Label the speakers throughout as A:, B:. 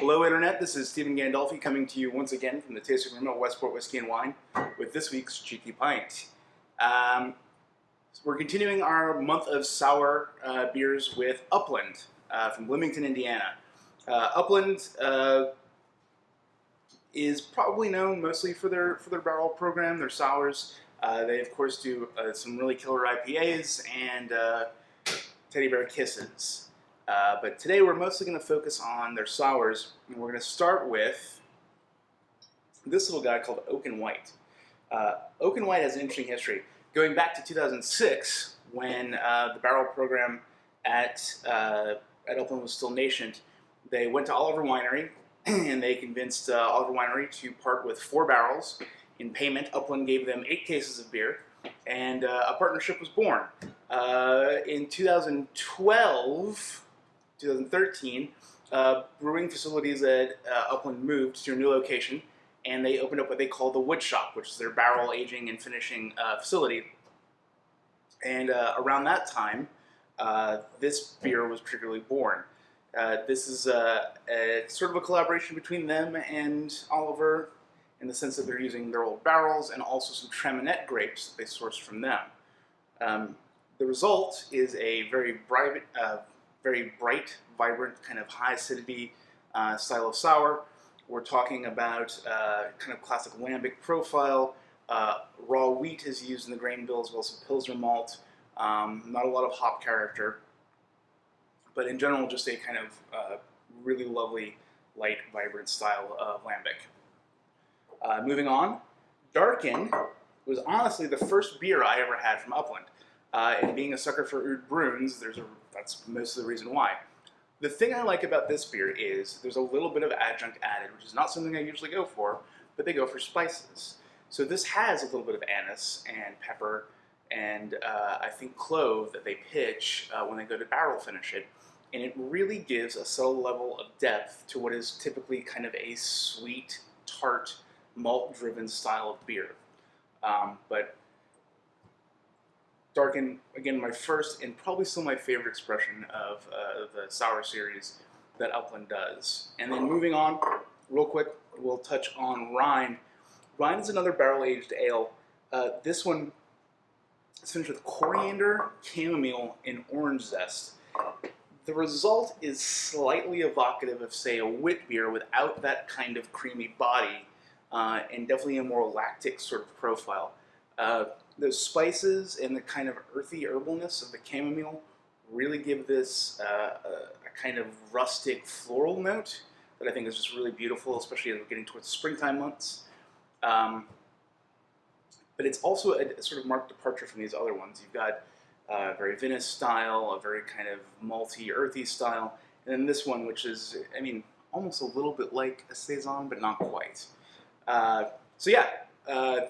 A: Hello Internet, this is Stephen Gandolfi coming to you once again from the tasting room at Westport Whiskey and Wine with this week's Cheeky Pint. We're continuing our month of sour beers with Upland from Bloomington, Indiana. Upland is probably known mostly for their barrel program, their sours. They of course do some really killer IPAs and teddy bear kisses. But today we're mostly going to focus on their sours, and we're going to start with this little guy called Oak and White. Oak and White has an interesting history. Going back to 2006, when the barrel program at Upland was still nascent, they went to Oliver Winery, and they convinced Oliver Winery to part with 4 barrels. In payment, Upland gave them 8 cases of beer, and a partnership was born. In 2013, brewing facilities at Upland moved to a new location, and they opened up what they call the wood shop, which is their barrel aging and finishing facility. And around that time, this beer was particularly born. This is sort of a collaboration between them and Oliver, in the sense that they're using their old barrels and also some Traminette grapes that they sourced from them. The result is a very bright, vibrant, kind of high acidity style of sour. We're talking about kind of classic lambic profile. Raw wheat is used in the grain bill, as well as some Pilsner malt. Not a lot of hop character, but in general, just a kind of really lovely, light, vibrant style of lambic. Moving on, Darken was honestly the first beer I ever had from Upland. And being a sucker for Our Bruins, that's most of the reason why. The thing I like about this beer is there's a little bit of adjunct added, which is not something I usually go for, but they go for spices. So this has a little bit of anise and pepper and I think clove that they pitch when they go to barrel finish it. And it really gives a subtle level of depth to what is typically kind of a sweet, tart, malt-driven style of beer. But Darken, again, my first and probably still my favorite expression of the sour series that Upland does. And then moving on, real quick, we'll touch on Rind. Rind is another barrel-aged ale. This one is finished with coriander, chamomile, and orange zest. The result is slightly evocative of, say, a Witbier without that kind of creamy body, and definitely a more lactic sort of profile. Those spices and the kind of earthy herbalness of the chamomile really give this a kind of rustic floral note that I think is just really beautiful, especially as we're getting towards the springtime months. But it's also a sort of marked departure from these other ones. You've got a very vinous style, a very kind of malty, earthy style, and then this one, which is, I mean, almost a little bit like a saison, but not quite. So yeah.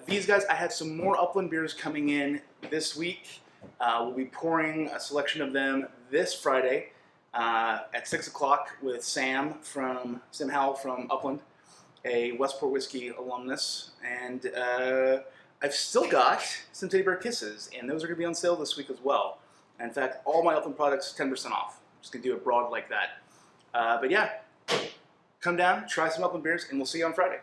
A: These guys, I have some more Upland beers coming in this week. We'll be pouring a selection of them this Friday at 6 o'clock with Sam Howell from Upland, a Westport Whiskey alumnus. And I've still got some teddy bear kisses, and those are going to be on sale this week as well. And in fact, all my Upland products 10% off. I'm just going to do it broad like that. But yeah, come down, try some Upland beers, and we'll see you on Friday.